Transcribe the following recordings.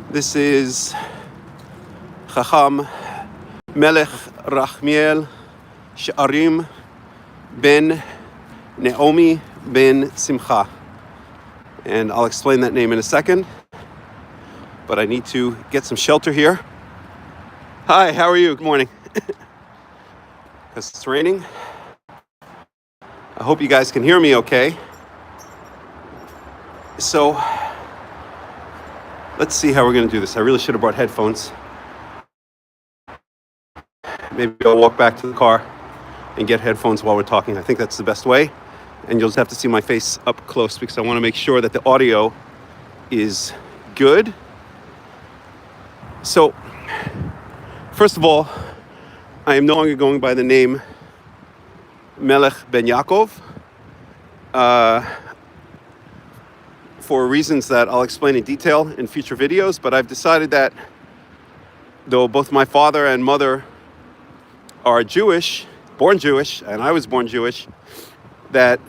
This is Hakham Melech Rahmiel Qara'im ben Naomi ben Simcha. And I'll explain that name in a second. But I need to get some shelter here. Hi, how are you? Good morning. Because it's raining. I hope you guys can hear me okay. So, let's see how we're going to do this. I really should have brought headphones. Maybe I'll walk back to the car and get headphones while we're talking. I think that's the best way. And you'll just have to see my face up close because I want to make sure that the audio is good. So, first of all, I am no longer going by the name Melech ben Yaakov. For reasons that I'll explain in detail in future videos, but I've decided that though both my father and mother are Jewish, born Jewish, and I was born Jewish, that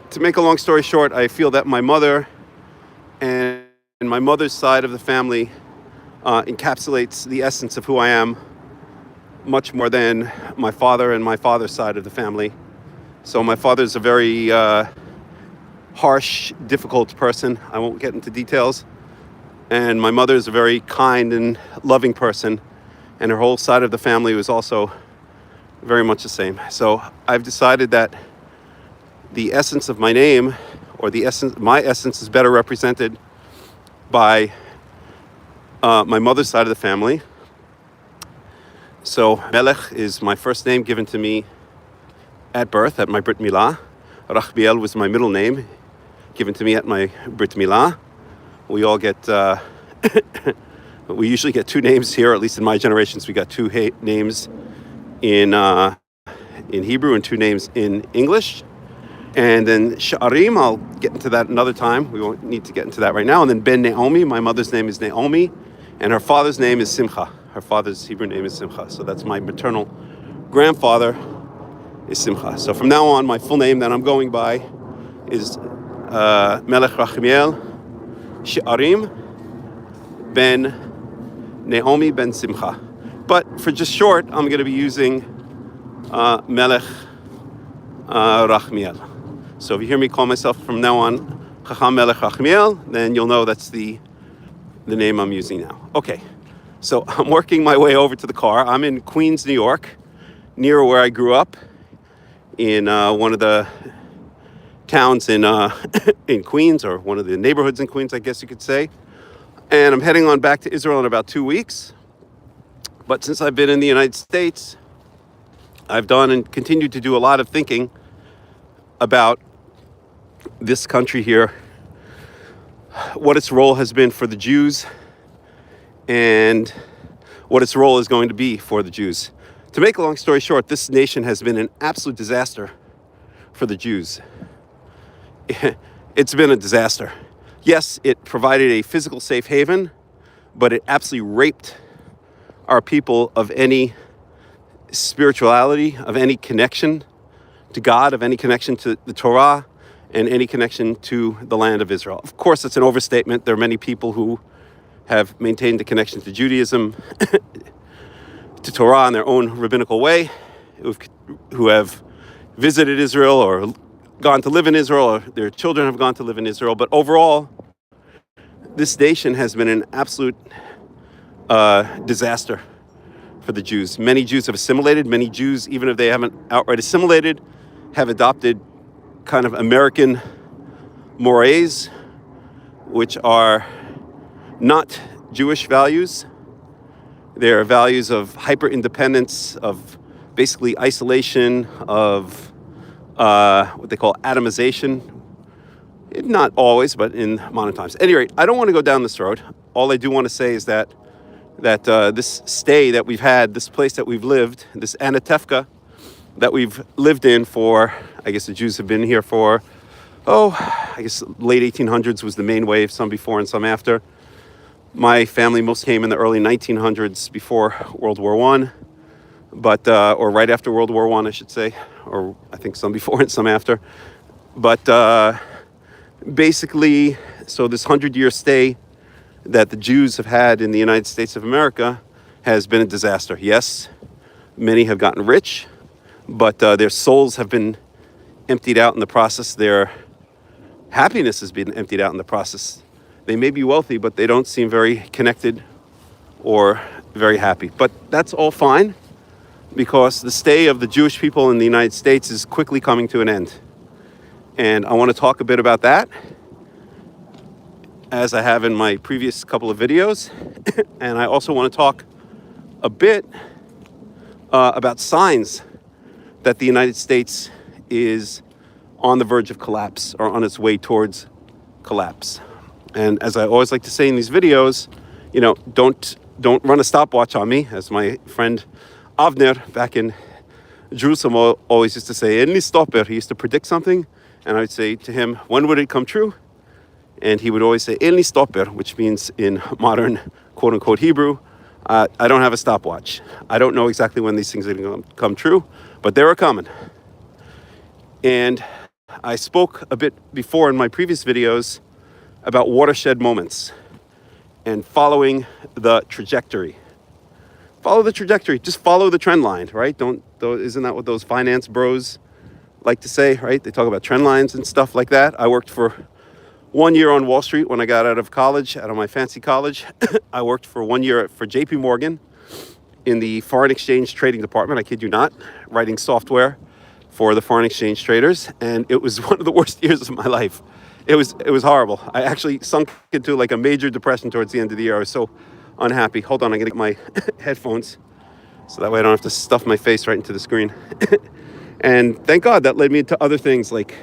to make a long story short, I feel that my mother and my mother's side of the family encapsulates the essence of who I am much more than my father and my father's side of the family. So my father's a very harsh, difficult person. I won't get into details. And my mother is a very kind and loving person. And her whole side of the family was also very much the same. So I've decided that the essence of my name, or my essence is better represented by my mother's side of the family. So Melech is my first name given to me at birth, at my Brit Milah. Rahmiel was my middle name, given to me at my Brit Milah. We all get, we usually get two names here, at least in my generations. We got two names in Hebrew and two names in English. And then Qara'im, I'll get into that another time. We won't need to get into that right now. And then Ben Naomi, my mother's name is Naomi, and her father's name is Simcha. Her father's Hebrew name is Simcha. So that's my maternal grandfather is Simcha. So from now on, my full name that I'm going by is Melech Rahmiel Qara'im ben Naomi ben Simcha. But for just short, I'm going to be using Melech Rahmiel. So if you hear me call myself from now on Hakham Melech Rahmiel, then you'll know that's the name I'm using now. Okay, so I'm working my way over to the car. I'm in Queens, New York, near where I grew up, in one of the towns in Queens, or one of the neighborhoods in Queens, I guess you could say. And I'm heading on back to Israel in about 2 weeks. But since I've been in the United States, I've done and continued to do a lot of thinking about this country here, what its role has been for the Jews, and what its role is going to be for the Jews. To make a long story short, this nation has been an absolute disaster for the Jews. It's been a disaster. Yes, it provided a physical safe haven, but it absolutely raped our people of any spirituality, of any connection to God, of any connection to the Torah, and any connection to the land of Israel. Of course, it's an overstatement. There are many people who have maintained the connection to Judaism, to Torah in their own rabbinical way, who have visited Israel or gone to live in Israel, or their children have gone to live in Israel. But overall, this nation has been an absolute disaster for the Jews. Many Jews have assimilated. Many Jews, even if they haven't outright assimilated, have adopted kind of American mores, which are not Jewish values. They're values of hyper-independence, of basically isolation, of what they call atomization. Not always, but in modern times. At any rate, I don't want to go down this road. All I do want to say is that this stay that we've had, this place that we've lived, this Anatevka that we've lived in for, I guess the Jews have been here for, I guess late 1800s was the main wave, some before and some after. My family most came in the early 1900s before World War I, but or right after World War I, I should say, or I think some before and some after. But basically, so this 100-year stay that the Jews have had in the United States of America has been a disaster. Yes, many have gotten rich, but their souls have been emptied out in the process. Their happiness has been emptied out in the process. They may be wealthy, but they don't seem very connected or very happy. But that's all fine, because the stay of the Jewish people in the United States is quickly coming to an end. And I want to talk a bit about that, as I have in my previous couple of videos. And I also want to talk a bit about signs that the United States is on the verge of collapse, or on its way towards collapse. And as I always like to say in these videos, you know, don't run a stopwatch on me, as my friend Avner back in Jerusalem always used to say, "Any stopper." He used to predict something, and I would say to him, "When would it come true?" And he would always say, "Any stopper," which means in modern quote-unquote Hebrew, I don't have a stopwatch. I don't know exactly when these things are going to come true, but they're coming. And I spoke a bit before in my previous videos about watershed moments and following the trajectory. Follow the trajectory. Just follow the trend line, right? Isn't that what those finance bros like to say, right? They talk about trend lines and stuff like that. I worked for 1 year on Wall Street when I got out of college, out of my fancy college. I worked for 1 year for JP Morgan in the foreign exchange trading department. I kid you not, writing software for the foreign exchange traders. And it was one of the worst years of my life. It was horrible. I actually sunk into like a major depression towards the end of the year. I was so unhappy. Hold on, I'm gonna get my headphones so that way I don't have to stuff my face right into the screen. And thank God that led me into other things like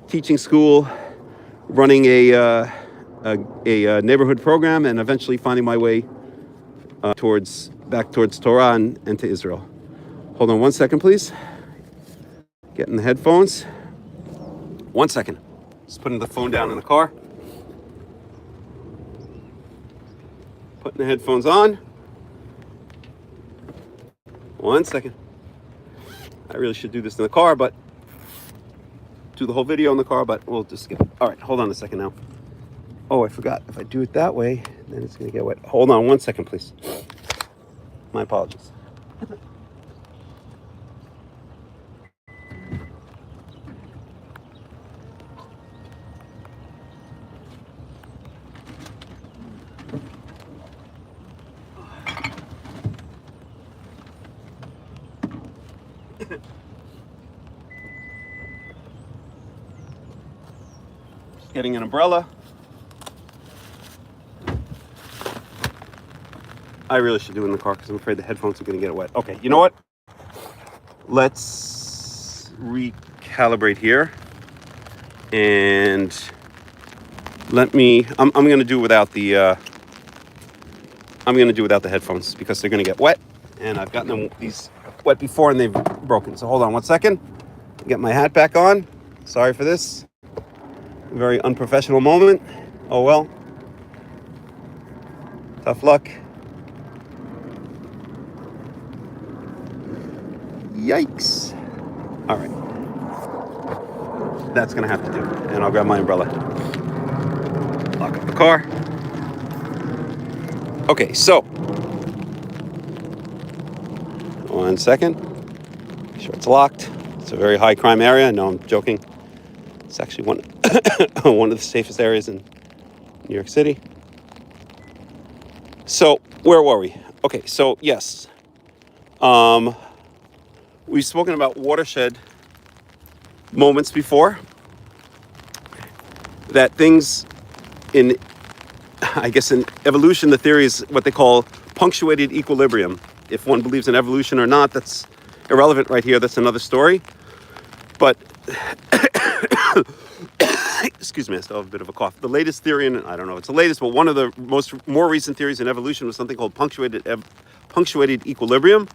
teaching school, running a neighborhood program, and eventually finding my way back towards Torah and to Israel. Hold on 1 second, please. Getting the headphones. 1 second. Just putting the phone down in the car. Putting the headphones on. 1 second. I really should do this in the car, but do the whole video in the car, but we'll just skip it. All right, hold on a second now. Oh, I forgot. If I do it that way, then it's going to get wet. Hold on 1 second, please. My apologies. Getting an umbrella. I really should do it in the car because I'm afraid the headphones are going to get wet. Okay, you know what? Let's recalibrate here. And I'm going to do without the headphones because they're going to get wet, and I've gotten these wet before and they've broken. So hold on 1 second. Get my hat back on. Sorry for this. Very unprofessional moment. Oh well. Tough luck. Yikes. All right. That's going to have to do. And I'll grab my umbrella. Lock up the car. Okay, so. 1 second. Make sure it's locked. It's a very high crime area. No, I'm joking. It's actually one of the safest areas in New York City. So, where were we? Okay, so yes. We've spoken about watershed moments before. That things in evolution, the theory is what they call punctuated equilibrium. If one believes in evolution or not, that's irrelevant right here. That's another story. But excuse me, I still have a bit of a cough. The latest theory, and I don't know if it's the latest, but one of the more recent theories in evolution was something called punctuated equilibrium,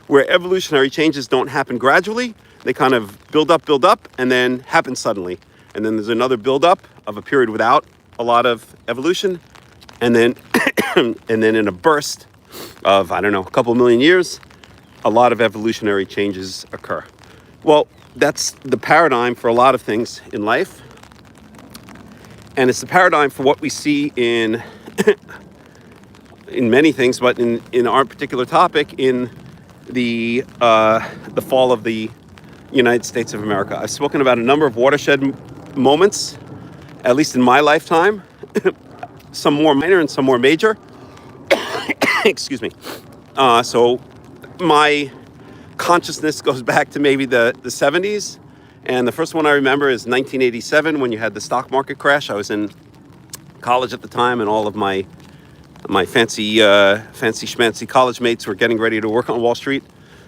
where evolutionary changes don't happen gradually. They kind of build up, and then happen suddenly. And then there's another build up of a period without a lot of evolution, and then and then in a burst of, I don't know, a couple million years, a lot of evolutionary changes occur. Well, that's the paradigm for a lot of things in life. And it's the paradigm for what we see in in many things, but in our particular topic, in the fall of the United States of America. I've spoken about a number of watershed moments, at least in my lifetime, some more minor and some more major. Excuse me. So my consciousness goes back to maybe the 70s. And the first one I remember is 1987, when you had the stock market crash. I was in college at the time, and all of my fancy schmancy college mates were getting ready to work on Wall Street.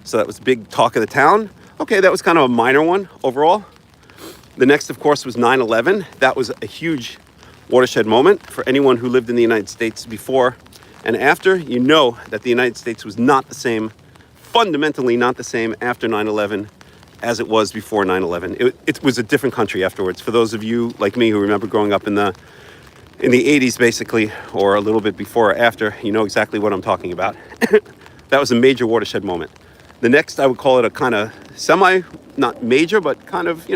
So that was big talk of the town. Okay, that was kind of a minor one overall. The next, of course, was 9/11. That was a huge watershed moment for anyone who lived in the United States before and after. You know that the United States was not the same, fundamentally not the same after 9/11 as it was before 9/11. It was a different country afterwards. For those of you like me who remember growing up in the 80s, basically, or a little bit before or after, you know exactly what I'm talking about. That was a major watershed moment. The next, I would call it a kind of not major, but kind of,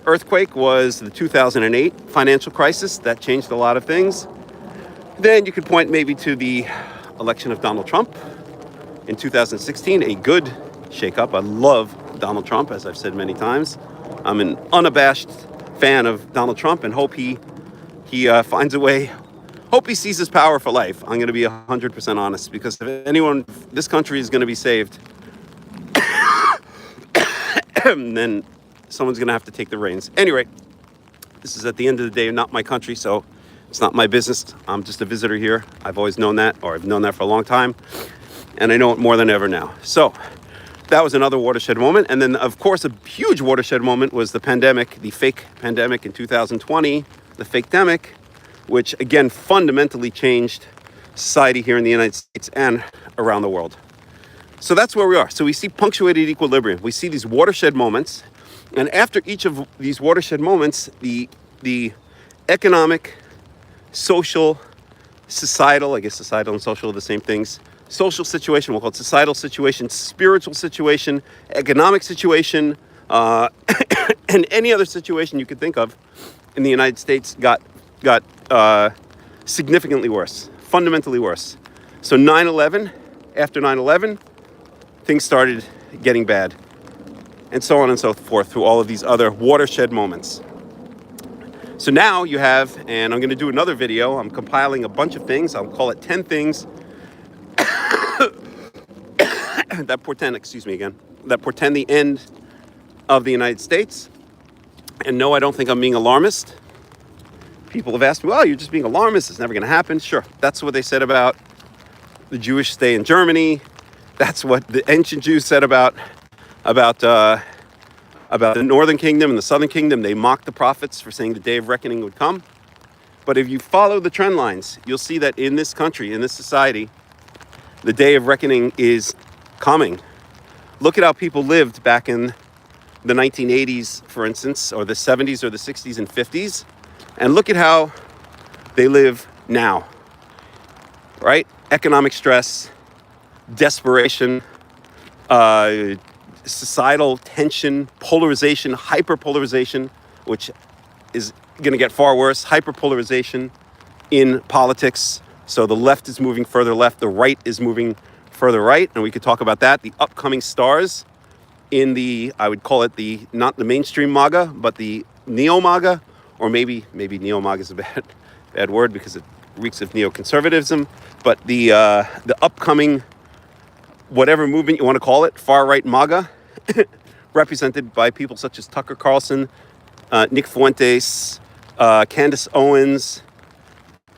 earthquake, was the 2008 financial crisis. That changed a lot of things. Then you could point maybe to the election of Donald Trump in 2016, a good shakeup. I love Donald Trump, as I've said many times. I'm an unabashed fan of Donald Trump and hope he finds a way. Hope he seizes power for life. I'm going to be 100% honest, because if anyone, this country is going to be saved, then someone's going to have to take the reins. Anyway, this is at the end of the day not my country, so it's not my business. I'm just a visitor here. I've always known that, or I've known that for a long time, and I know it more than ever now. So that was another watershed moment. And then, of course, a huge watershed moment was the pandemic, the fake pandemic in 2020, the fake-demic, which again fundamentally changed society here in the United States and around the world. So that's where we are. So we see punctuated equilibrium. We see these watershed moments, and after each of these watershed moments, the economic, social, societal, I guess societal and social are the same things, social situation, we'll call it societal situation, spiritual situation, economic situation, and any other situation you could think of in the United States got significantly worse, fundamentally worse. So 9/11, after 9/11, things started getting bad, and so on and so forth through all of these other watershed moments. So now you have, and I'm going to do another video, I'm compiling a bunch of things, I'll call it 10 things that portend the end of the United States. And no, I don't think I'm being alarmist. People have asked me, well, you're just being alarmist, it's never going to happen. Sure, that's what they said about the Jewish stay in Germany. That's what the ancient Jews said about the northern kingdom and the southern kingdom. They mocked the prophets for saying the day of reckoning would come. But if you follow the trend lines, you'll see that in this country, in this society, the day of reckoning is coming. Look at how people lived back in the 1980s, for instance, or the 70s or the 60s and 50s, and look at how they live now, right? Economic stress, desperation, societal tension, polarization, hyperpolarization, which is going to get far worse, hyperpolarization in politics. So the left is moving further left, the right is moving further right, and we could talk about that. The upcoming stars in the, I would call it the, not the mainstream MAGA, but the neo-MAGA, or maybe neo-MAGA is a bad word because it reeks of neoconservatism, but the upcoming, whatever movement you want to call it, far-right MAGA, represented by people such as Tucker Carlson, Nick Fuentes, Candace Owens,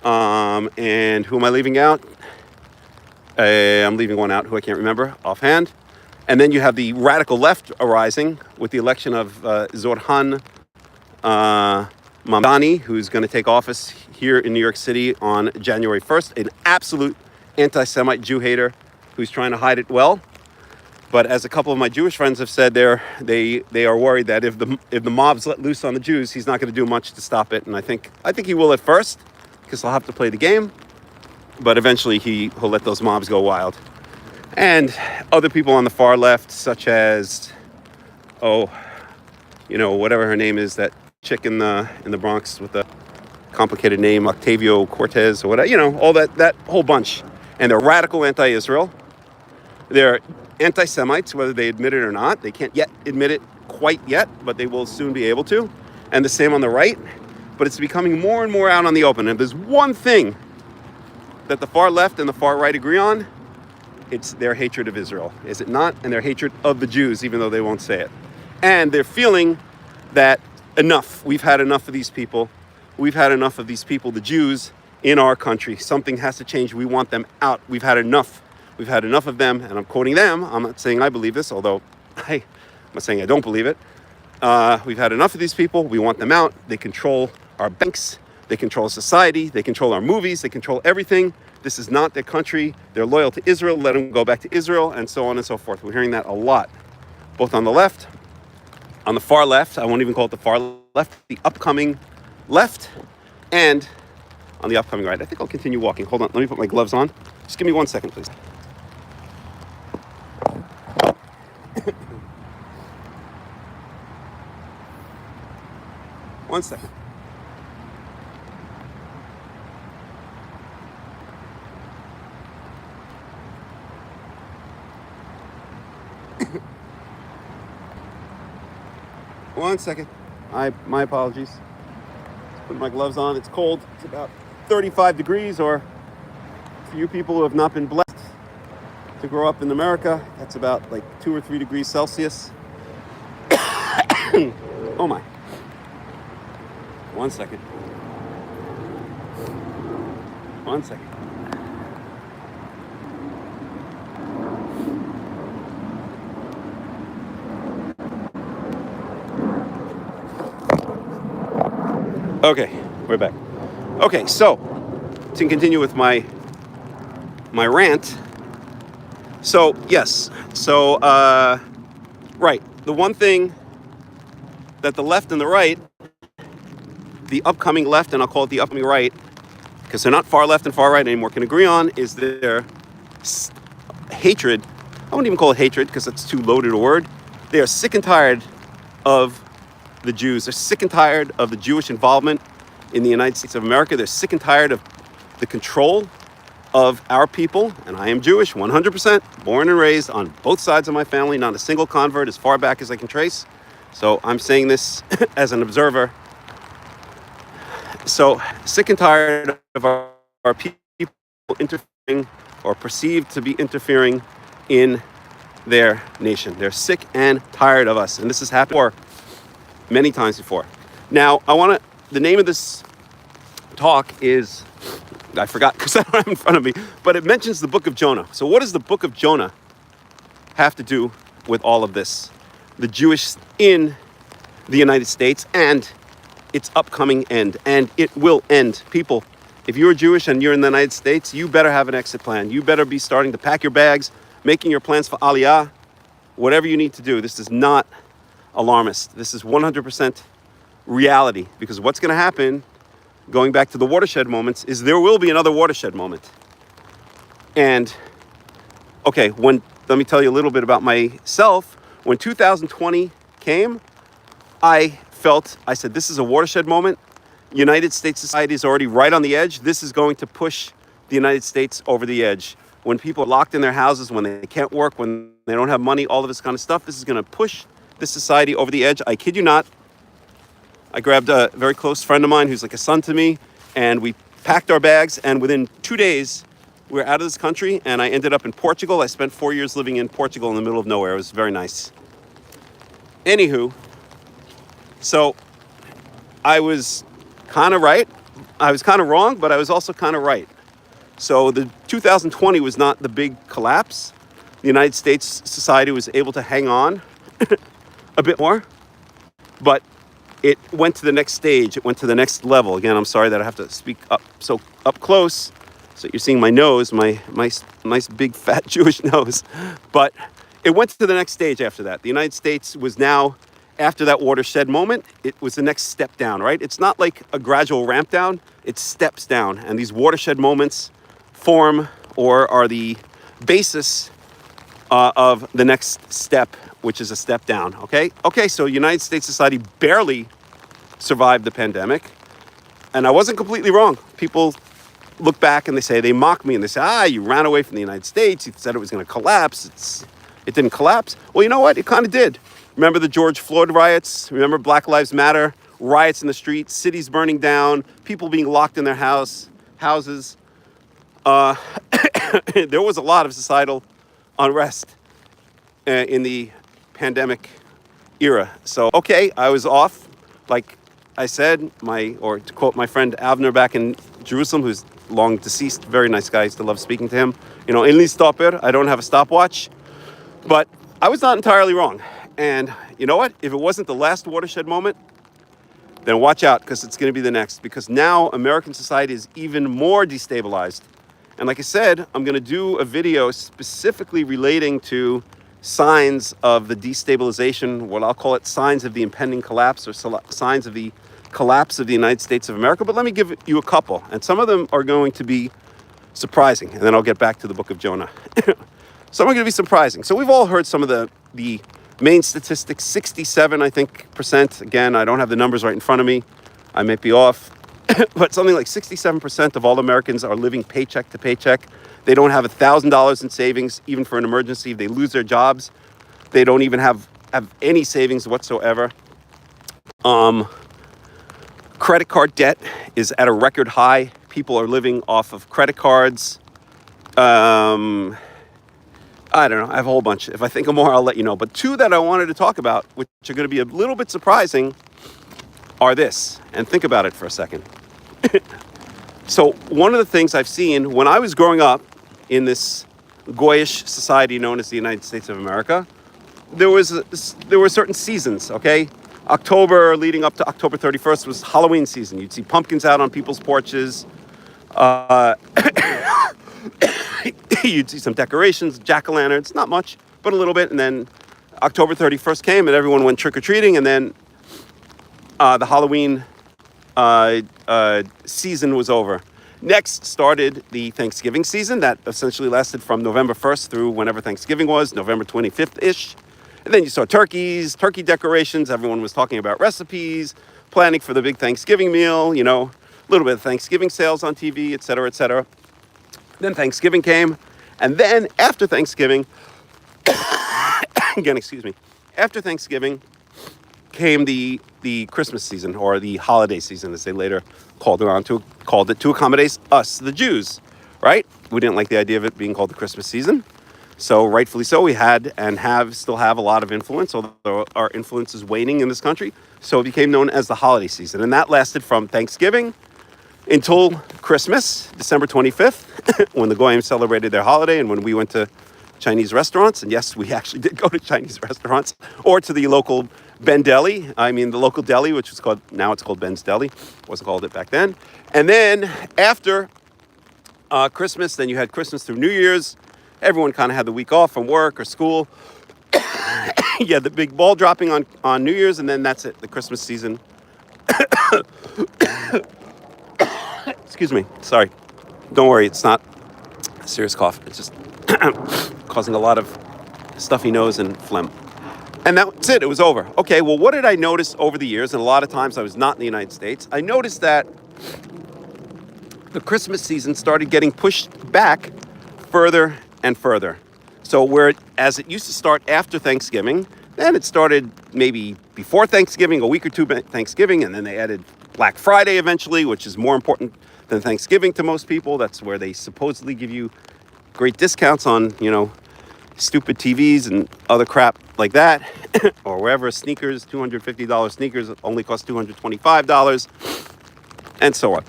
and who am I leaving out? I'm leaving one out who I can't remember offhand. And then you have the radical left arising with the election of Zohran Mamdani, who's going to take office here in New York City on January 1st, an absolute anti-Semite Jew hater who's trying to hide it well. But as a couple of my Jewish friends have said, they are worried that if the mobs let loose on the Jews, he's not going to do much to stop it. And I think he will at first, because he'll have to play the game. But eventually he'll let those mobs go wild. And other people on the far left, such as, whatever her name is, that chick in the Bronx with the complicated name, Octavio Cortez or whatever, all that whole bunch. And they're radical anti-Israel. They're anti-Semites, whether they admit it or not. They can't yet admit it quite yet, but they will soon be able to. And the same on the right. But it's becoming more and more out on the open. And there's one thing that the far left and the far right agree on. It's their hatred of Israel, is it not? And their hatred of the Jews, even though they won't say it. And they're feeling that enough. We've had enough of these people. We've had enough of these people, the Jews, in our country. Something has to change. We want them out. We've had enough. We've had enough of them. And I'm quoting them. I'm not saying I believe this, although I'm not saying I don't believe it. We've had enough of these people. We want them out. They control our banks. They control society. They control our movies. They control everything. This is not their country. They're loyal to Israel. Let them go back to Israel, and so on and so forth. We're hearing that a lot, both on the left, on the far left. I won't even call it the far left, the upcoming left, and on the upcoming right. I think I'll continue walking. Hold on. Let me put my gloves on. Just give me 1 second, please. One second. One second. My apologies. Just put my gloves on. It's cold. It's about 35 degrees, or for you people who have not been blessed to grow up in America, that's about like 2 or 3 degrees Celsius. Oh my. 1 second. 1 second. Okay, we're back. Okay, so to continue with my rant. So yes, right. The one thing that the left and the right, the upcoming left, and I'll call it the upcoming right, because they're not far left and far right anymore, can agree on is their hatred. I wouldn't even call it hatred because that's too loaded a word. They are sick and tired of the Jews. They're sick and tired of the Jewish involvement in the United States of America. They're sick and tired of the control of our people. And I am Jewish, 100%, born and raised on both sides of my family, not a single convert as far back as I can trace. So I'm saying this as an observer. So sick and tired of our people interfering or perceived to be interfering in their nation. They're sick and tired of us. And this has happened many times before. Now, the name of this talk is, I forgot because I don't have it in front of me, but it mentions the book of Jonah. So what does the book of Jonah have to do with all of this? The Jewish in the United States and its upcoming end. And it will end. People, if you're Jewish and you're in the United States, you better have an exit plan. You better be starting to pack your bags, making your plans for Aliyah, whatever you need to do. This is not alarmist. This is 100% reality, because what's going to happen, going back to the watershed moments, is there will be another watershed moment. And okay, let me tell you a little bit about myself. When 2020 came, I said, this is a watershed moment. United States society is already right on the edge. This is going to push the United States over the edge. When people are locked in their houses, when they can't work, when they don't have money, all of this kind of stuff, this is going to push this society over the edge. I kid you not. I grabbed a very close friend of mine who's like a son to me, and we packed our bags, and within 2 days, we were out of this country, and I ended up in Portugal. I spent 4 years living in Portugal in the middle of nowhere. It was very nice. Anywho, so I was kind of right. I was kind of wrong, but I was also kind of right. So the 2020 was not the big collapse. The United States society was able to hang on a bit more, but it went to the next stage. It went to the next level. Again, I'm sorry that I have to speak up close. So you're seeing my nose, my nice big fat Jewish nose. But it went to the next stage after that. The United States was now, after that watershed moment, it was the next step down, right? It's not like a gradual ramp down, it steps down. And these watershed moments form or are the basis of the next step, which is a step down, okay? Okay, so United States society barely survived the pandemic. And I wasn't completely wrong. People look back and they mock me and they say, you ran away from the United States. You said it was going to collapse. It didn't collapse. Well, you know what? It kind of did. Remember the George Floyd riots? Remember Black Lives Matter? Riots in the streets, cities burning down, people being locked in their houses. There was a lot of societal unrest in the pandemic era. So, okay, I was off. Like I said, or to quote my friend Avner back in Jerusalem, who's long deceased, very nice guy, I used to love speaking to him. In li stopper, I don't have a stopwatch. But I was not entirely wrong. And you know what? If it wasn't the last watershed moment, then watch out, because it's going to be the next. Because now American society is even more destabilized. And like I said, I'm going to do a video specifically relating to signs of the destabilization, what I'll call it signs of the impending collapse, or signs of the collapse of the United States of America. But let me give you a couple. And some of them are going to be surprising. And then I'll get back to the book of Jonah. Some are going to be surprising. So we've all heard some of the main statistics, 67, I think, percent. Again, I don't have the numbers right in front of me. I might be off. But something like 67% of all Americans are living paycheck to paycheck. They don't have $1,000 in savings, even for an emergency. If they lose their jobs, they don't even have any savings whatsoever. Credit card debt is at a record high. People are living off of credit cards. I don't know. I have a whole bunch. If I think of more, I'll let you know. But two that I wanted to talk about, which are going to be a little bit surprising, are this. And think about it for a second. So one of the things I've seen when I was growing up in this Goyish society known as the United States of America, there were certain seasons, okay? October leading up to October 31st was Halloween season. You'd see pumpkins out on people's porches. You'd see some decorations, jack-o'-lanterns, not much, but a little bit. And then October 31st came and everyone went trick-or-treating. And then the Halloween season was over. Next started the Thanksgiving season that essentially lasted from November 1st through whenever Thanksgiving was, November 25th-ish. And then you saw turkey decorations. Everyone was talking about recipes, planning for the big Thanksgiving meal, a little bit of Thanksgiving sales on TV, et cetera, et cetera. Then Thanksgiving came. And then after Thanksgiving, after Thanksgiving came the Christmas season, or the holiday season, as they later called it to accommodate us, the Jews, right? We didn't like the idea of it being called the Christmas season. So rightfully so, we had and still have a lot of influence, although our influence is waning in this country. So it became known as the holiday season. And that lasted from Thanksgiving until Christmas, December 25th, when the Goyim celebrated their holiday and when we went to Chinese restaurants. And yes, we actually did go to Chinese restaurants, or to the local the local deli, which was now it's called Ben's Deli. Wasn't called it back then. And then after Christmas, then you had Christmas through New Year's. Everyone kind of had the week off from work or school. You had the big ball dropping on New Year's, and then that's it, the Christmas season. Excuse me, sorry. Don't worry, it's not a serious cough. It's just causing a lot of stuffy nose and phlegm. And that's it, it was over. Okay, well, what did I notice over the years? And a lot of times I was not in the United States. I noticed that the Christmas season started getting pushed back further and further. So as it used to start after Thanksgiving, then it started maybe before Thanksgiving, a week or two Thanksgiving, and then they added Black Friday eventually, which is more important than Thanksgiving to most people. That's where they supposedly give you great discounts on, stupid TVs and other crap like that. Or wherever sneakers, $250 sneakers only cost $225, and so on.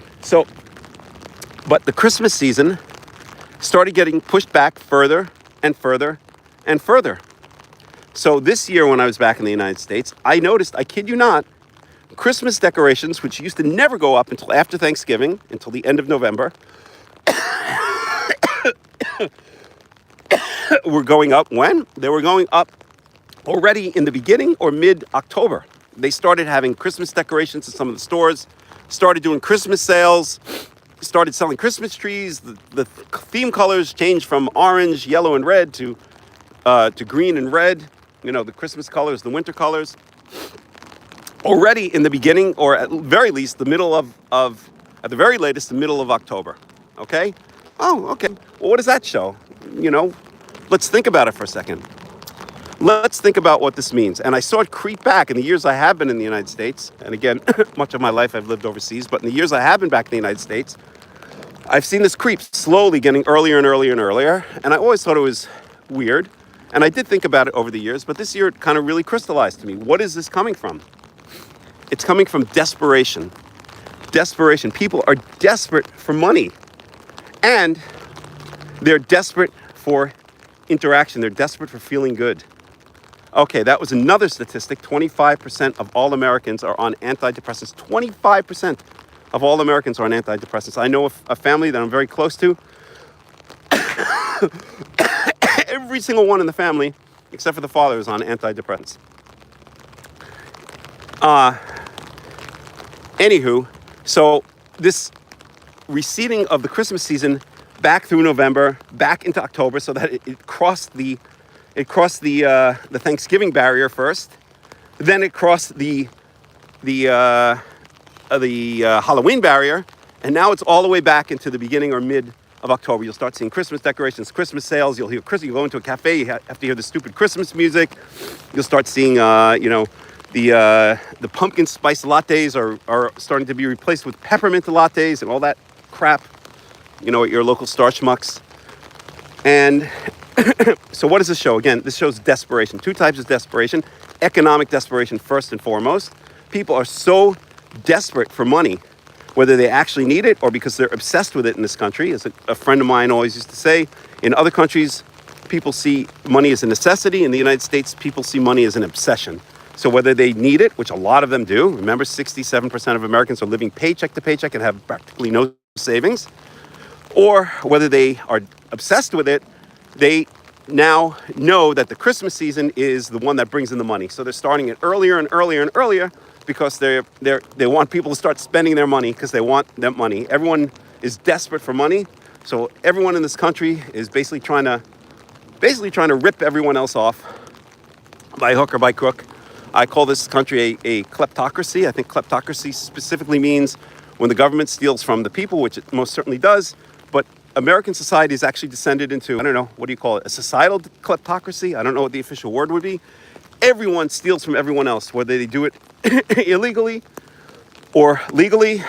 But the Christmas season started getting pushed back further and further and further. So this year when I was back in the United States, I noticed, I kid you not, Christmas decorations, which used to never go up until after Thanksgiving, until the end of November, were going up when? They were going up already in the beginning or mid-October. They started having Christmas decorations in some of the stores, started doing Christmas sales, started selling Christmas trees. The theme colors changed from orange, yellow, and red to green and red. The Christmas colors, the winter colors. already in the beginning, or at very least the middle at the very latest, the middle of October. Okay? Oh, okay. Well, what does that show? Let's think about it for a second. Let's think about what this means. And I saw it creep back in the years I have been in the United States. And again, much of my life I've lived overseas, but in the years I have been back in the United States, I've seen this creep slowly getting earlier and earlier and earlier. And I always thought it was weird. And I did think about it over the years, but this year it kind of really crystallized to me. What is this coming from? It's coming from desperation. Desperation. People are desperate for money. And they're desperate for interaction. They're desperate for feeling good. Okay, that was another statistic. 25% of all Americans are on antidepressants. 25% of all Americans are on antidepressants. I know a family that I'm very close to. Every single one in the family, except for the father, is on antidepressants. Anywho, so this receding of the Christmas season back through November, back into October, so that it crossed the Thanksgiving barrier first, then it crossed the Halloween barrier, and now it's all the way back into the beginning or mid of October. You'll start seeing Christmas decorations, Christmas sales. You'll hear Christmas. You go into a cafe, you have to hear the stupid Christmas music. You'll start seeing, the pumpkin spice lattes are starting to be replaced with peppermint lattes and all that crap. At your local Star Schmucks. And so what does this show? Again, this shows desperation. Two types of desperation. Economic desperation first and foremost. People are so desperate for money, whether they actually need it or because they're obsessed with it in this country. As a friend of mine always used to say, in other countries, people see money as a necessity. In the United States, people see money as an obsession. So whether they need it, which a lot of them do, remember 67% of Americans are living paycheck to paycheck and have practically no savings, or whether they are obsessed with it, they now know that the Christmas season is the one that brings in the money. So they're starting it earlier and earlier and earlier because they want people to start spending their money because they want that money. Everyone is desperate for money. So everyone in this country is basically trying to rip everyone else off by hook or by crook. I call this country a kleptocracy. I think kleptocracy specifically means when the government steals from the people, which it most certainly does. But American society is actually descended into, I don't know, what do you call it? A societal kleptocracy? I don't know what the official word would be. Everyone steals from everyone else, whether they do it illegally or legally.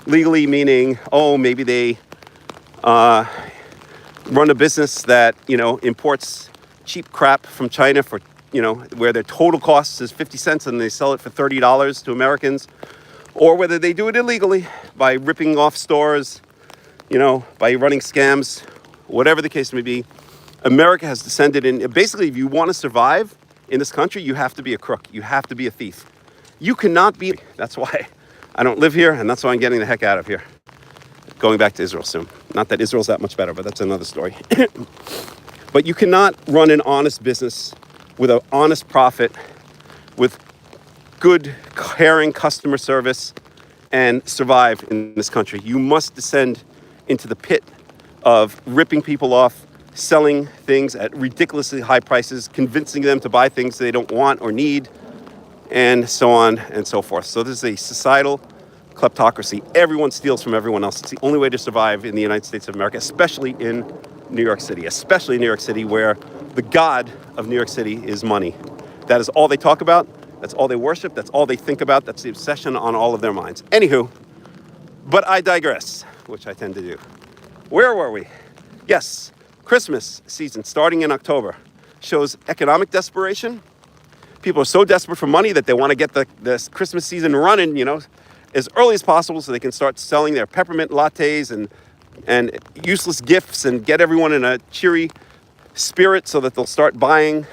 Legally meaning, maybe they run a business that, imports cheap crap from China for, where their total cost is 50 cents and they sell it for $30 to Americans. Or whether they do it illegally by ripping off stores, by running scams, whatever the case may be. America has descended in, basically, if you want to survive in this country, you have to be a crook. You have to be a thief. You cannot be, that's why I don't live here, and that's why I'm getting the heck out of here. Going back to Israel soon. Not that Israel's that much better, but that's another story. But you cannot run an honest business with an honest profit, with good, caring customer service, and survive in this country. You must descend into the pit of ripping people off, selling things at ridiculously high prices, convincing them to buy things they don't want or need, and so on and so forth. So this is a societal kleptocracy. Everyone steals from everyone else. It's the only way to survive in the United States of America, especially in New York City, where the god of New York City is money. That is all they talk about. That's all they worship. That's all they think about. That's the obsession on all of their minds. Anywho, but I digress, which I tend to do. Where were we? Yes, Christmas season starting in October shows economic desperation. People are so desperate for money that they want to get this Christmas season running, as early as possible so they can start selling their peppermint lattes and useless gifts and get everyone in a cheery spirit so that they'll start buying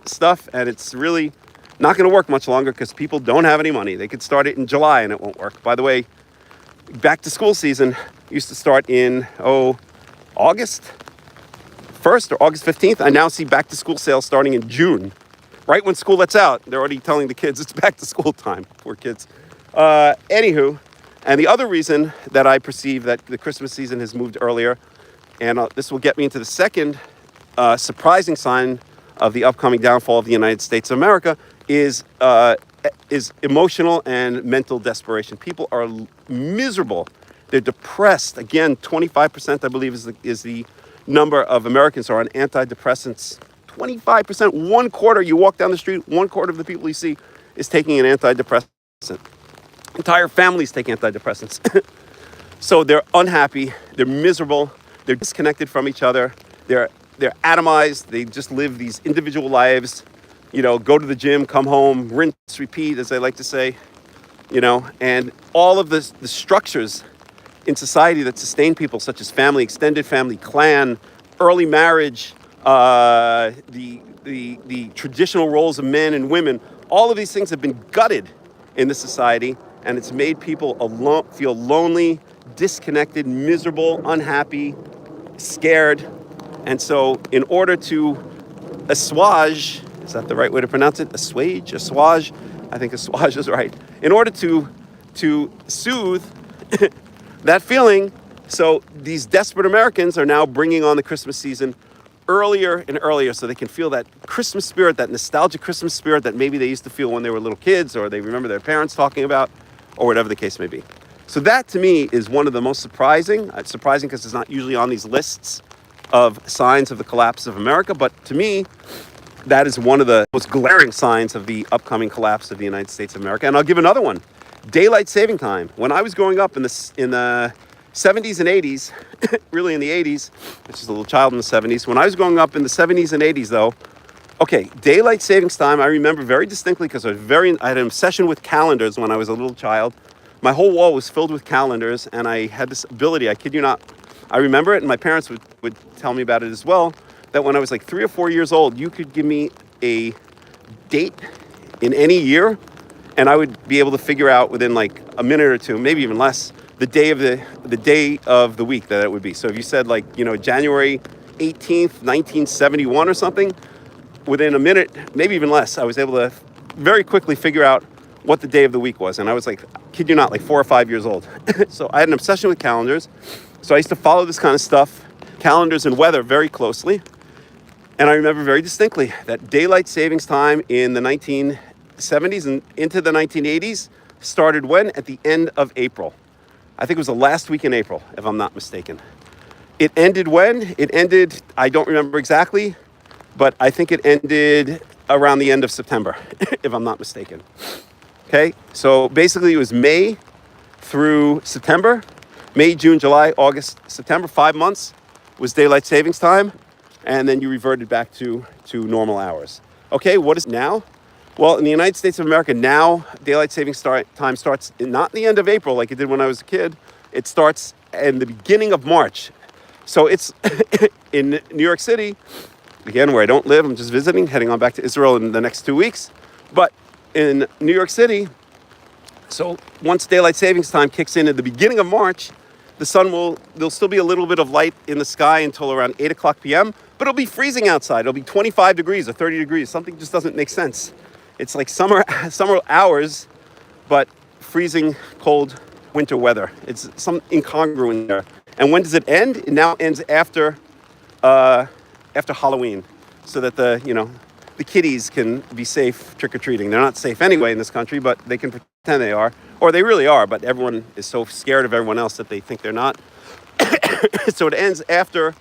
stuff. And it's really not going to work much longer because people don't have any money. They could start it in July and it won't work. By the way, back to school season used to start in, August 1st or August 15th. I now see back to school sales starting in June. Right when school lets out, they're already telling the kids it's back to school time. Poor kids. Anywho, and the other reason that I perceive that the Christmas season has moved earlier, and this will get me into the second surprising sign of the upcoming downfall of the United States of America, is is emotional and mental desperation. People are miserable. They're depressed. Again, 25%, I believe, is the number of Americans are on antidepressants. 25%, 1/4. You walk down the street, 1/4 of the people you see is taking an antidepressant. Entire families take antidepressants. So they're unhappy. They're miserable. They're disconnected from each other. They're atomized. They just live these individual lives. Go to the gym, come home, rinse, repeat, as I like to say. And all of the structures in society that sustain people, such as family, extended family, clan, early marriage, the traditional roles of men and women, all of these things have been gutted in this society, and it's made people feel lonely, disconnected, miserable, unhappy, scared. And so in order to assuage, is that the right way to pronounce it? Assuage? I think assuage is right. In order to soothe that feeling, so these desperate Americans are now bringing on the Christmas season earlier and earlier so they can feel that Christmas spirit, that nostalgic Christmas spirit that maybe they used to feel when they were little kids, or they remember their parents talking about, or whatever the case may be. So that, to me, is one of the most surprising. It's surprising because it's not usually on these lists of signs of the collapse of America, but to me, that is one of the most glaring signs of the upcoming collapse of the United States of America. And I'll give another one. Daylight saving time. When I was growing up in the 70s and 80s, really in the 80s, which is a little child in the 70s. When I was growing up in the 70s and 80s, though, okay, daylight savings time, I remember very distinctly because I had an obsession with calendars when I was a little child. My whole wall was filled with calendars, and I had this ability, I kid you not, I remember it, and my parents would tell me about it as well, that when I was like 3 or 4 years old, you could give me a date in any year, and I would be able to figure out within like a minute or two, maybe even less, the day of the week that it would be. So if you said January 18th, 1971 or something, within a minute, maybe even less, I was able to very quickly figure out what the day of the week was. And I was like, kid you not, like 4 or 5 years old. So I had an obsession with calendars. So I used to follow this kind of stuff, calendars and weather, very closely. And I remember very distinctly that daylight savings time in the 1970s and into the 1980s started when? At the end of April. I think it was the last week in April, if I'm not mistaken. It ended when? It ended, I don't remember exactly, but I think it ended around the end of September, if I'm not mistaken. Okay, so basically it was May through September. May, June, July, August, September, 5 months was daylight savings time. And then you reverted back to normal hours. Okay, what is now? Well, in the United States of America, now daylight savings time starts not in the end of April like it did when I was a kid. It starts in the beginning of March. So it's in New York City, again, where I don't live. I'm just visiting, heading on back to Israel in the next 2 weeks. But in New York City, so once daylight savings time kicks in at the beginning of March, the sun there'll still be a little bit of light in the sky until around 8 o'clock p.m., but it'll be freezing outside. It'll be 25 degrees or 30 degrees. Something just doesn't make sense. It's like summer hours, but freezing cold winter weather. It's some incongruent there. And when does it end? It now ends after Halloween, so that the kiddies can be safe trick-or-treating. They're not safe anyway in this country, but they can pretend they are. Or they really are, but everyone is so scared of everyone else that they think they're not. So it ends after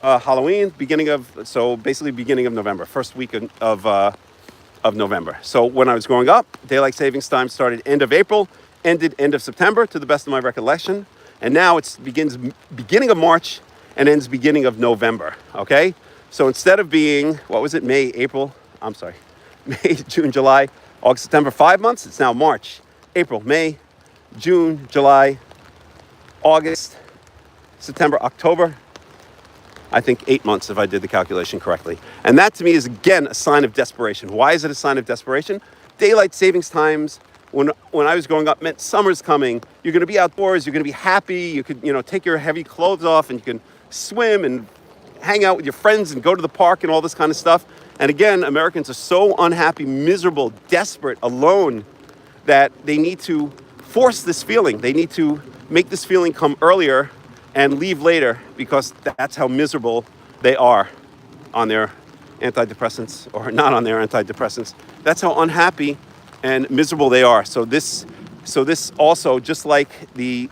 Halloween, beginning of November, first week of November. So when I was growing up, daylight savings time started end of April, ended end of September, to the best of my recollection. And now it begins beginning of March and ends beginning of November, okay? So instead of being, May, June, July, August, September, 5 months, it's now March, April, May, June, July, August, September, October. I think 8 months if I did the calculation correctly. And that to me is again a sign of desperation. Why is it a sign of desperation? Daylight savings times when I was growing up meant summer's coming. You're gonna be outdoors, you're gonna be happy, you could, take your heavy clothes off and you can swim and hang out with your friends and go to the park and all this kind of stuff. And again, Americans are so unhappy, miserable, desperate, alone, that they need to force this feeling. They need to make this feeling come earlier and leave later, because that's how miserable they are on their antidepressants, or not on their antidepressants. That's how unhappy and miserable they are. So this also, just like the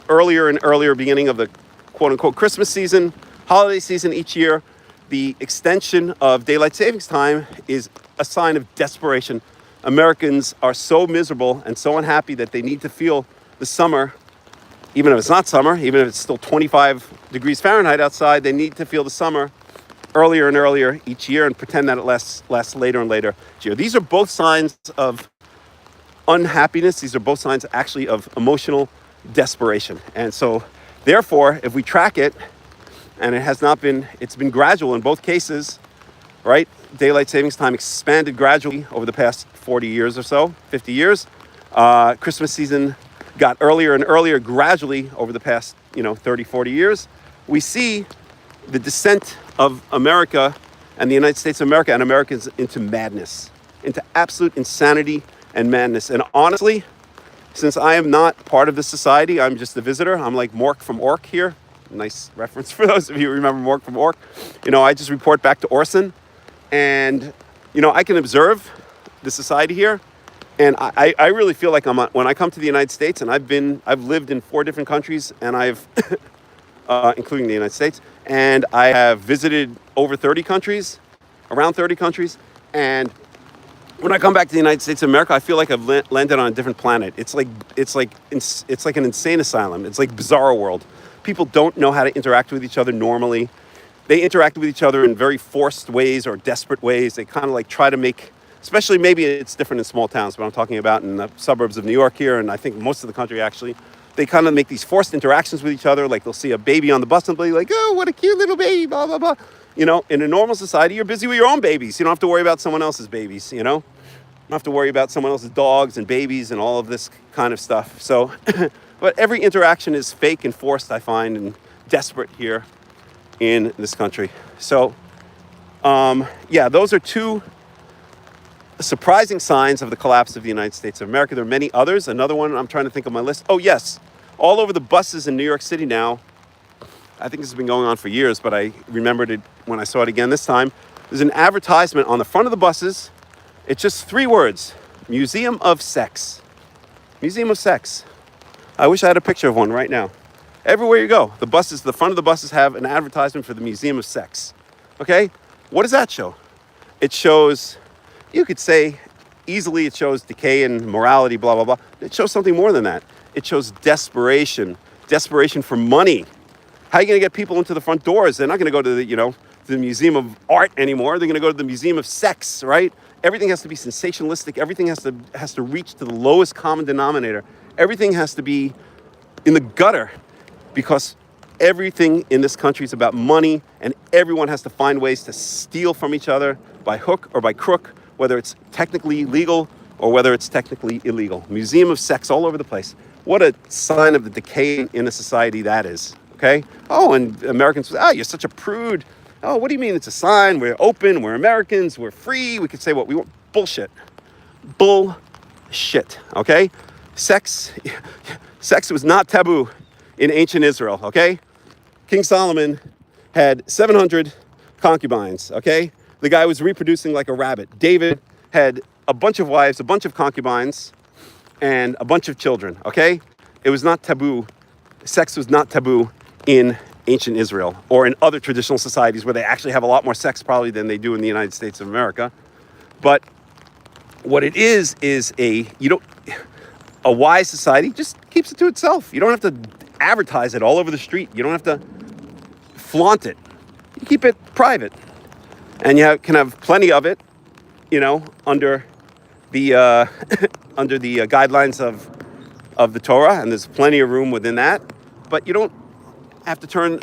earlier and earlier beginning of the quote-unquote Christmas season, holiday season each year, the extension of daylight savings time is a sign of desperation. Americans are so miserable and so unhappy that they need to feel the summer, even if it's not summer, even if it's still 25 degrees Fahrenheit outside, they need to feel the summer earlier and earlier each year and pretend that it lasts later and later each year. These are both signs of unhappiness. These are both signs actually of emotional desperation. And so therefore, if we track it, and it's been gradual in both cases, right? Daylight savings time expanded gradually over the past 40 years or so, 50 years. Christmas season got earlier and earlier gradually over the past, 30, 40 years. We see the descent of America and the United States of America and Americans into madness, into absolute insanity and madness. And honestly, since I am not part of this society, I'm just a visitor. I'm like Mork from Ork here. Nice reference for those of you who remember Mork from Ork. I just report back to Orson, and I can observe the society here, and I really feel like when I come to the United States, and I've lived in 4 different countries, and I've including the United States, and I have visited over 30 countries, around 30 countries, and when I come back to the United States of America, I feel like I've landed on a different planet. It's like an insane asylum. It's like Bizarro World. People don't know how to interact with each other normally. They interact with each other in very forced ways or desperate ways. They kind of like try to make, especially maybe it's different in small towns, but I'm talking about in the suburbs of New York here, and I think most of the country actually, they kind of make these forced interactions with each other. Like they'll see a baby on the bus and they'll be like, oh, what a cute little baby, blah, blah, blah. In a normal society, you're busy with your own babies. You don't have to worry about someone else's babies, You don't have to worry about someone else's dogs and babies and all of this kind of stuff. So, but every interaction is fake and forced, I find, and desperate here in this country. So, those are 2 surprising signs of the collapse of the United States of America. There are many others. Another one I'm trying to think of my list. Oh, yes. All over the buses in New York City now, I think this has been going on for years, but I remembered it when I saw it again this time. There's an advertisement on the front of the buses. It's just 3 words: Museum of Sex. Museum of Sex. I wish I had a picture of one right now. Everywhere you go, the front of the buses have an advertisement for the Museum of Sex. Okay? What does that show? It shows, you could say, easily it shows decay and morality, blah, blah, blah. It shows something more than that. It shows desperation for money. How are you going to get people into the front doors? They're not going to go to the Museum of Art anymore. They're going to go to the Museum of Sex, right? Everything has to be sensationalistic. Everything has to reach to the lowest common denominator. Everything has to be in the gutter, because everything in this country is about money, and everyone has to find ways to steal from each other by hook or by crook, whether it's technically legal or whether it's technically illegal. Museum of Sex all over the place. What a sign of the decay in a society that is, okay? Oh, and Americans, you're such a prude. Oh, what do you mean it's a sign? We're open, we're Americans, we're free, we can say what we want. Bullshit, okay? Sex was not taboo in ancient Israel, okay? King Solomon had 700 concubines, okay? The guy was reproducing like a rabbit. David had a bunch of wives, a bunch of concubines, and a bunch of children, okay? It was not taboo. Sex was not taboo in ancient Israel or in other traditional societies where they actually have a lot more sex probably than they do in the United States of America. But what it is a wise society just keeps it to itself. You don't have to advertise it all over the street. You don't have to flaunt it. You keep it private. And you can have plenty of it, under the under the guidelines of the Torah, and there's plenty of room within that. But you don't have to turn,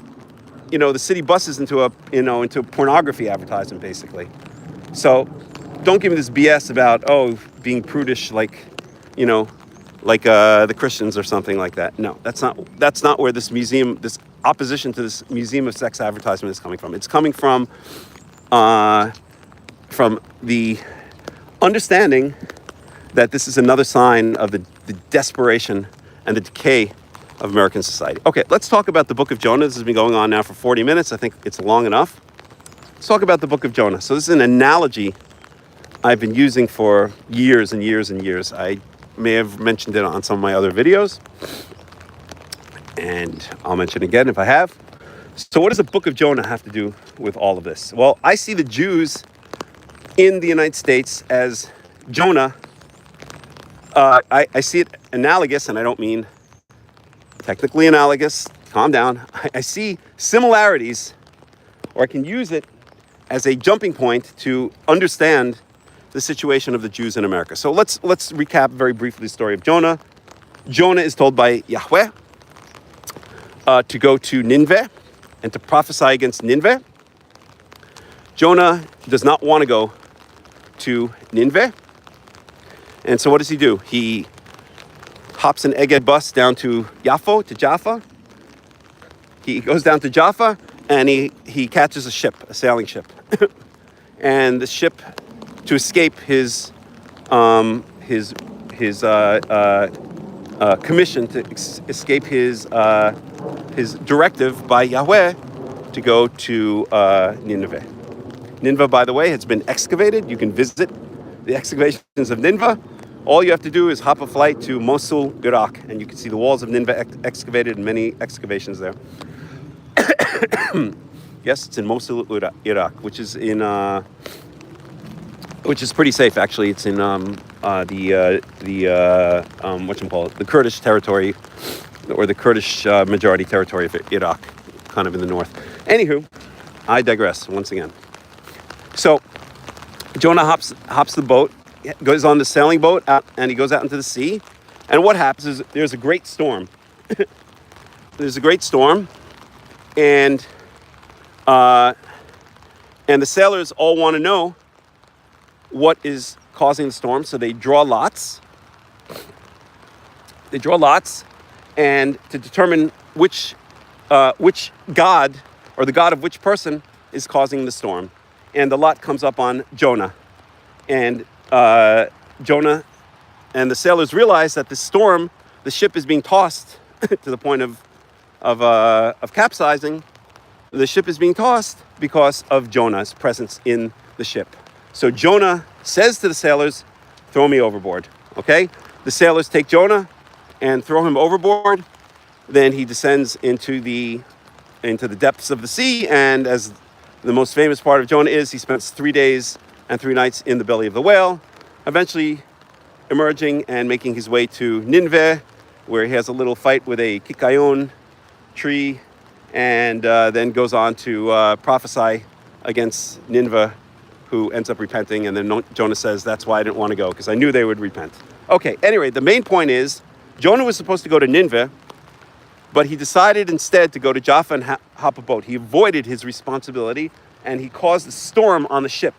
the city buses into into pornography advertisement, basically. So don't give me this BS about being prudish, like the Christians or something like that. No, that's not where this opposition to this Museum of Sex advertisement is coming from. It's coming from the understanding that this is another sign of the desperation and the decay of American society. Okay, let's talk about the book of Jonah. This has been going on now for 40 minutes. I think it's long enough. Let's talk about the book of Jonah. So this is an analogy I've been using for years and years and years. I may have mentioned it on some of my other videos, and I'll mention it again if I have. So what does the book of Jonah have to do with all of this? Well, I see the Jews in the United States as Jonah. I see it analogous, and I don't mean technically analogous. Calm down. I see similarities, or I can use it as a jumping point to understand the situation of the Jews in America. So let's recap very briefly the story of Jonah. Jonah is told by Yahweh to go to Nineveh and to prophesy against Nineveh. Jonah does not want to go to Nineveh. And so what does he do? He hops an Egged bus down to Jaffa. He goes down to Jaffa and he catches a ship, a sailing ship. And the ship, to escape his commission, to escape his directive by Yahweh to go to Nineveh. Nineveh, by the way, has been excavated. You can visit the excavations of Nineveh. All you have to do is hop a flight to Mosul, Iraq, and you can see the walls of Nineveh excavated and many excavations there. Yes, it's in Mosul, Iraq, which is pretty safe actually. It's in the Kurdish territory, or the Kurdish majority territory of Iraq, kind of in the north. Anywho, I digress once again. So Jonah hops the boat, goes on the sailing boat out, and he goes out into the sea. And what happens is there's a great storm. There's a great storm, and the sailors all want to know what is causing the storm. So they draw lots. And to determine which god, or the god of which person, is causing the storm. And the lot comes up on Jonah. And Jonah and the sailors realize that the storm, the ship is being tossed to the point of capsizing. The ship is being tossed because of Jonah's presence in the ship. So Jonah says to the sailors, "Throw me overboard." Okay? The sailors take Jonah and throw him overboard. Then he descends into the depths of the sea, and as the most famous part of Jonah is, he spends 3 days and 3 nights in the belly of the whale, eventually emerging and making his way to Nineveh, where he has a little fight with a kikayon tree, and then goes on to prophesy against Nineveh, who ends up repenting. And then Jonah says, "That's why I didn't want to go, because I knew they would repent." Okay, anyway, the main point is, Jonah was supposed to go to Nineveh, but he decided instead to go to Jaffa and hop a boat. He avoided his responsibility, and he caused a storm on the ship.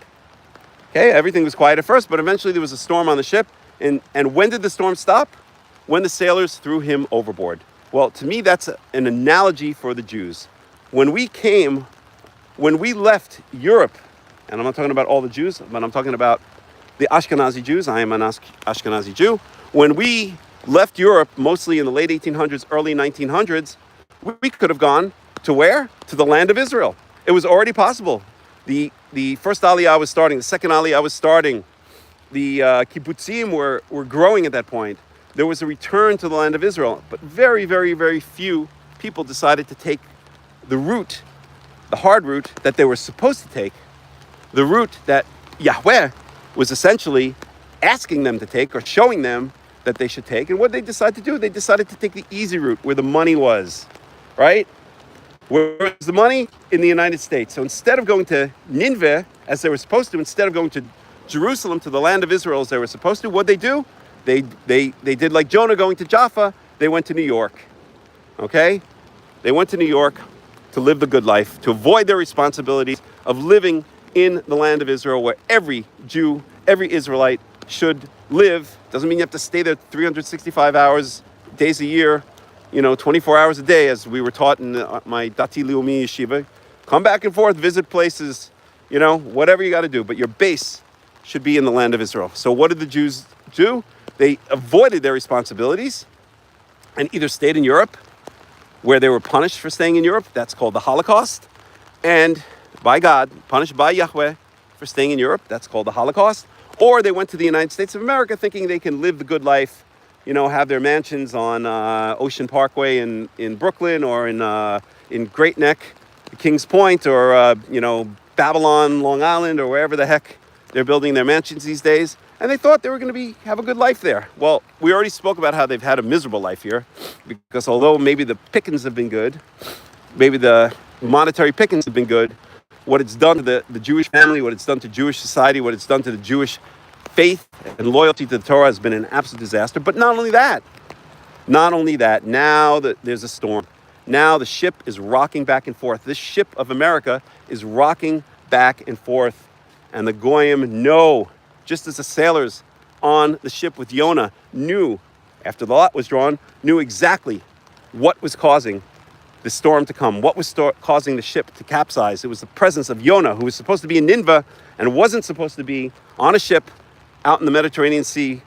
Okay, everything was quiet at first, but eventually there was a storm on the ship. And when did the storm stop? When the sailors threw him overboard. Well, to me, that's an analogy for the Jews. When we left Europe, and I'm not talking about all the Jews, but I'm talking about the Ashkenazi Jews. I am an Ashkenazi Jew. When we left Europe, mostly in the late 1800s, early 1900s, we could have gone to where? To the land of Israel. It was already possible. The first Aliyah was starting. The second Aliyah was starting. The kibbutzim were growing at that point. There was a return to the land of Israel. But very, very, very few people decided to take the route, the hard route that they were supposed to take, the route that Yahweh was essentially asking them to take, or showing them that they should take. And what did they decide to do? They decided to take the easy route, where the money was, right? Where was the money? In the United States. So instead of going to Nineveh, as they were supposed to, instead of going to Jerusalem, to the land of Israel, as they were supposed to, what'd they do? They did like Jonah going to Jaffa. They went to New York, okay? They went to New York to live the good life, to avoid their responsibilities of living in the land of Israel, where every Jew, every Israelite should live. Doesn't mean you have to stay there 365 days a year, 24 hours a day, as we were taught in my Dati Leumi yeshiva. Come back and forth, visit places, whatever you got to do. But your base should be in the land of Israel. So what did the Jews do? They avoided their responsibilities and either stayed in Europe, where they were punished for staying in Europe. That's called the Holocaust. And by God, punished by Yahweh for staying in Europe. That's called the Holocaust. Or they went to the United States of America thinking they can live the good life, have their mansions on Ocean Parkway in Brooklyn, or in Great Neck, Kings Point, or Babylon, Long Island, or wherever the heck they're building their mansions these days. And they thought they were going to have a good life there. Well, we already spoke about how they've had a miserable life here, because although maybe the pickings have been good, maybe the monetary pickings have been good, what it's done to the Jewish family, what it's done to Jewish society, what it's done to the Jewish faith and loyalty to the Torah has been an absolute disaster. But not only that, now that there's a storm. Now the ship is rocking back and forth. This ship of America is rocking back and forth. And the Goyim know, just as the sailors on the ship with Jonah knew, after the lot was drawn, knew exactly what was causing the storm to come, what was causing the ship to capsize. It was the presence of Jonah, who was supposed to be in Nineveh and wasn't supposed to be on a ship out in the Mediterranean Sea,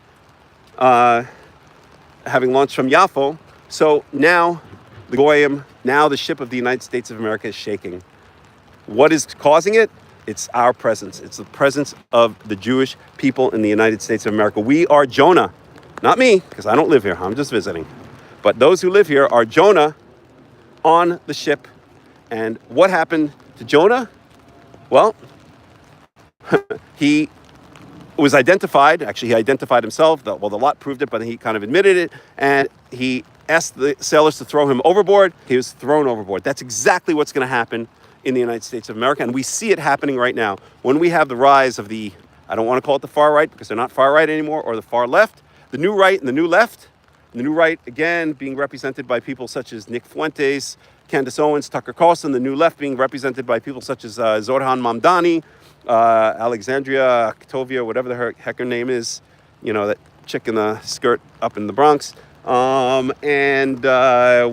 having launched from Yaffo. So now the Goyim, now the ship of the United States of America is shaking. What is causing it? It's our presence. It's the presence of the Jewish people in the United States of America. We are Jonah. Not me, because I don't live here. I'm just visiting. But those who live here are Jonah on the ship. And what happened to Jonah? Well, he was identified. Actually, he identified himself. The lot proved it, but he kind of admitted it. And he asked the sailors to throw him overboard. He was thrown overboard. That's exactly what's going to happen in the United States of America. And we see it happening right now. When we have the rise of I don't want to call it the far right, because they're not far right anymore, or the far left, the new right and the new left. The new right, again, being represented by people such as Nick Fuentes, Candace Owens, Tucker Carlson. The new left being represented by people such as Zorhan Mamdani, Alexandria Octavia, whatever the heck her name is, that chick in the skirt up in the Bronx, and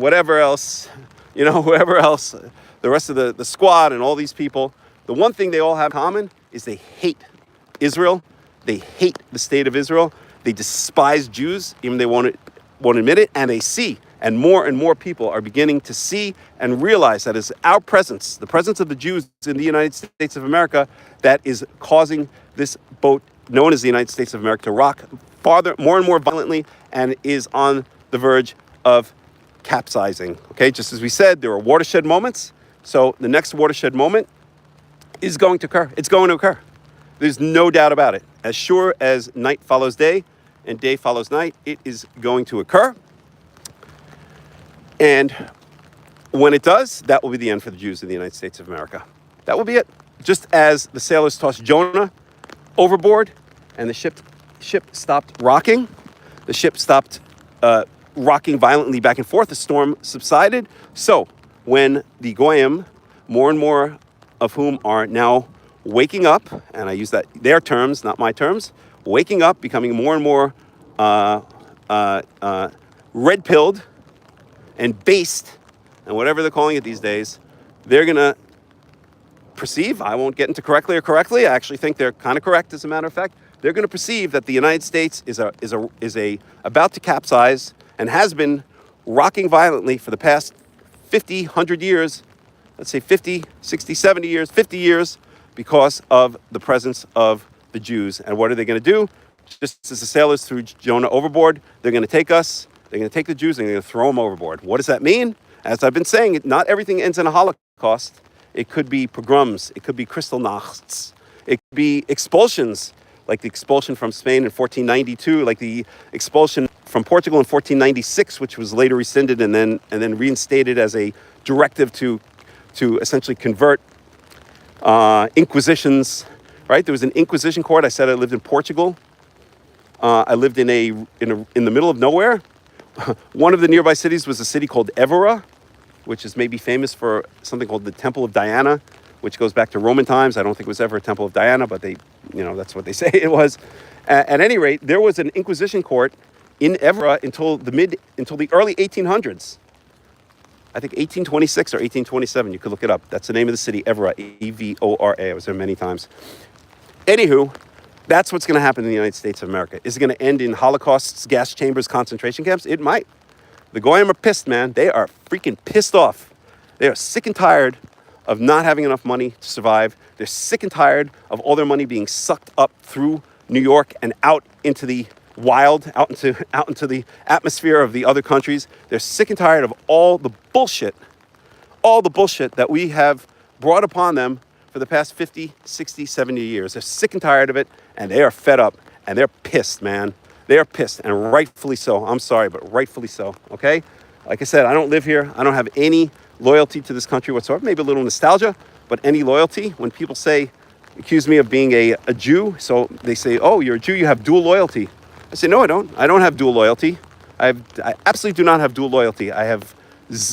whatever else, whoever else, the rest of the squad and all these people. The one thing they all have in common is they hate Israel. They hate the state of Israel. They despise Jews, even they won't admit it, and they see, and more people are beginning to see and realize that it's our presence, the presence of the Jews in the United States of America, that is causing this boat known as the United States of America to rock more and more violently, and is on the verge of capsizing. Okay, just as we said, there are watershed moments. So the next watershed moment is going to occur. It's going to occur. There's no doubt about it. As sure as night follows day and day follows night, it is going to occur. And when it does, that will be the end for the Jews in the United States of America. That will be it. Just as the sailors tossed Jonah overboard and the ship stopped rocking, the ship stopped rocking violently back and forth, the storm subsided. So when the Goyim, more and more of whom are now waking up, and I use their terms, not my terms, waking up, becoming more and more red-pilled and based, and whatever they're calling it these days, they're going to perceive, I won't get into correctly, I actually think they're kind of correct, as a matter of fact, they're going to perceive that the United States is about to capsize and has been rocking violently for the past 50, 100 years, let's say 50, 60, 70 years, 50 years, because of the presence of the Jews. And what are they going to do? Just as the sailors threw Jonah overboard, they're going to take us, they're going to take the Jews, and they're going to throw them overboard. What does that mean? As I've been saying, not everything ends in a Holocaust. It could be pogroms, it could be Kristallnachts, it could be expulsions, like the expulsion from Spain in 1492, like the expulsion from Portugal in 1496, which was later rescinded and then reinstated as a directive to essentially convert inquisitions, right? There was an Inquisition court. I said I lived in Portugal. I lived in the middle of nowhere. One of the nearby cities was a city called Évora, which is maybe famous for something called the Temple of Diana, which goes back to Roman times. I don't think it was ever a Temple of Diana, but that's what they say it was. At any rate, there was an Inquisition court in Évora until the early 1800s. I think 1826 or 1827. You could look it up. That's the name of the city, Évora, E-V-O-R-A. I was there many times. Anywho, that's what's going to happen in the United States of America. Is it going to end in holocausts, gas chambers, concentration camps? It might. The Goyim are pissed, man. They are freaking pissed off. They are sick and tired of not having enough money to survive. They're sick and tired of all their money being sucked up through New York and out into the wild, out into the atmosphere of the other countries. They're sick and tired of all the bullshit that we have brought upon them for the past 50, 60, 70 years. They're sick and tired of it, and they are fed up, and they're pissed, man. They are pissed, and rightfully so. I'm sorry, but rightfully so, okay? Like I said, I don't live here. I don't have any loyalty to this country whatsoever. Maybe a little nostalgia, but any loyalty. When people accuse me of being a Jew, so they say, oh, you're a Jew, you have dual loyalty. I say, no, I don't. I don't have dual loyalty. I absolutely do not have dual loyalty.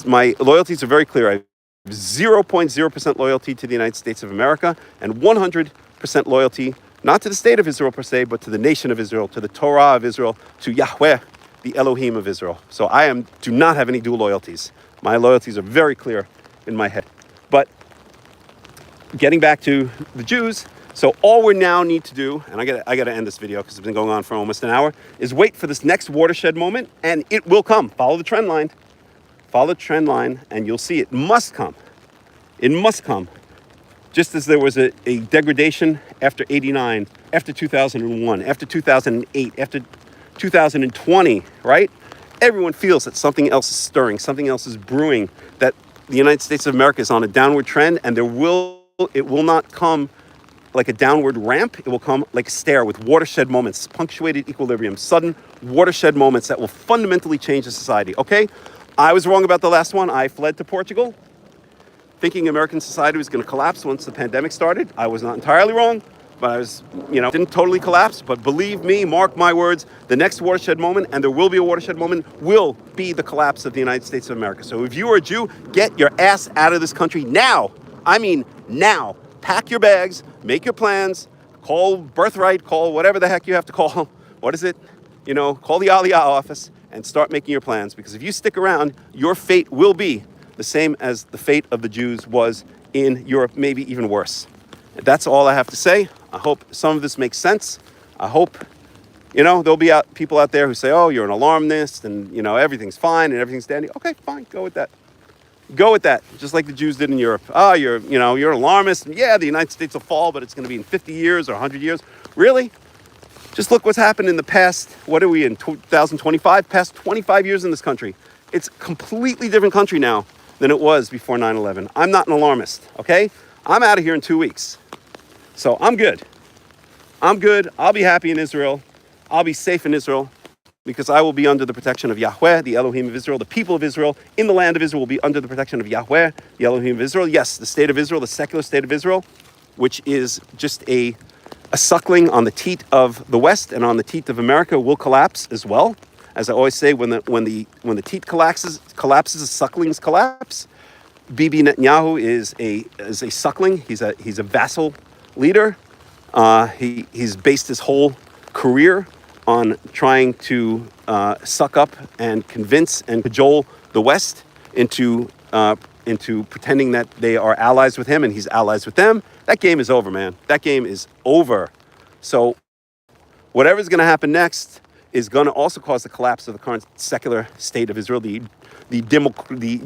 My loyalties are very clear. I have 0.0% loyalty to the United States of America and 100% loyalty, not to the state of Israel per se, but to the nation of Israel, to the Torah of Israel, to Yahweh, the Elohim of Israel. So do not have any dual loyalties. My loyalties are very clear in my head. But getting back to the Jews, so all we now need to do, and I got to end this video because it's been going on for almost an hour, is wait for this next watershed moment, and it will come. Follow the trend line. Follow the trend line, and you'll see it must come. It must come. Just as there was a degradation after 89, after 2001, after 2008, after 2020, right? Everyone feels that something else is stirring, something else is brewing, that the United States of America is on a downward trend, and it will not come like a downward ramp. It will come like a stair with watershed moments, punctuated equilibrium, sudden watershed moments that will fundamentally change the society, okay? I was wrong about the last one. I fled to Portugal, thinking American society was going to collapse once the pandemic started. I was not entirely wrong, but I was, didn't totally collapse. But believe me, mark my words, the next watershed moment, and there will be a watershed moment, will be the collapse of the United States of America. So if you are a Jew, get your ass out of this country now. I mean, now. Pack your bags, make your plans, call Birthright, call whatever the heck you have to call. What is it? Call the Aliyah office and start making your plans. Because if you stick around, your fate will be the same as the fate of the Jews was in Europe, maybe even worse. That's all I have to say. I hope some of this makes sense. I hope, there'll be people out there who say, oh, you're an alarmist and, everything's fine and everything's dandy. Okay, fine, go with that. Go with that, just like the Jews did in Europe. Oh, you're an alarmist. Yeah, the United States will fall, but it's going to be in 50 years or 100 years. Really? Just look what's happened in the past, what are we in, 2025? Past 25 years in this country. It's a completely different country now than it was before 9/11. I'm not an alarmist, okay? I'm out of here in 2 weeks. So I'm good. I'll be happy in Israel. I'll be safe in Israel because I will be under the protection of Yahweh, the Elohim of Israel. The people of Israel in the land of Israel will be under the protection of Yahweh, the Elohim of Israel. Yes, the state of Israel, the secular state of Israel, which is just a suckling on the teat of the West and on the teat of America, will collapse as well. As I always say, when the teat collapses, the sucklings collapse. Bibi Netanyahu is a suckling. He's a vassal leader. He's based his whole career on trying to suck up and convince and cajole the West into pretending that they are allies with him and he's allies with them. That game is over, man. That game is over. So whatever's going to happen next is going to also cause the collapse of the current secular state of Israel, the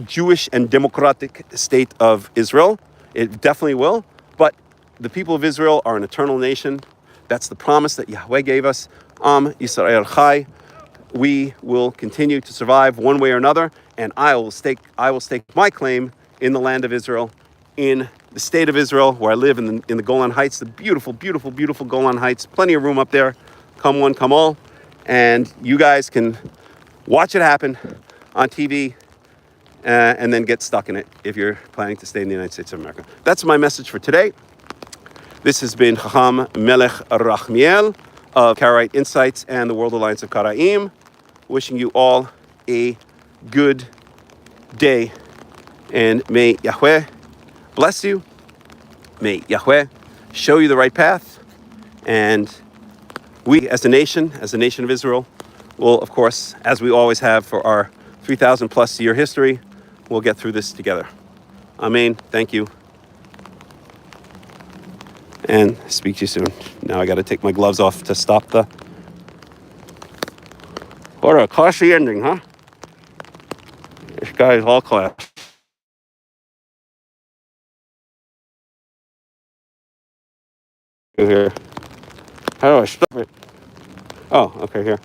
Jewish and democratic state of Israel. It definitely will. But the people of Israel are an eternal nation. That's the promise that Yahweh gave us. Yisrael Chai. We will continue to survive one way or another, and I will stake my claim in the land of Israel, in the state of Israel, where I live in the Golan Heights, the beautiful, beautiful, beautiful Golan Heights. Plenty of room up there. Come one, come all. And you guys can watch it happen on TV and then get stuck in it if you're planning to stay in the United States of America. That's my message for today. This has been Hakham Melech Rahmiel of Karaite Insights and the World Alliance of Qara'im. Wishing you all a good day. And may Yahweh bless you. May Yahweh show you the right path. And we, as a nation of Israel, will, of course, as we always have for our 3,000 plus year history, we'll get through this together. Amen. Thank you. And speak to you soon. Now I got to take my gloves off to stop the... What a classy ending, huh? This guy is all class. Here. How do I stop it? Oh, okay, here.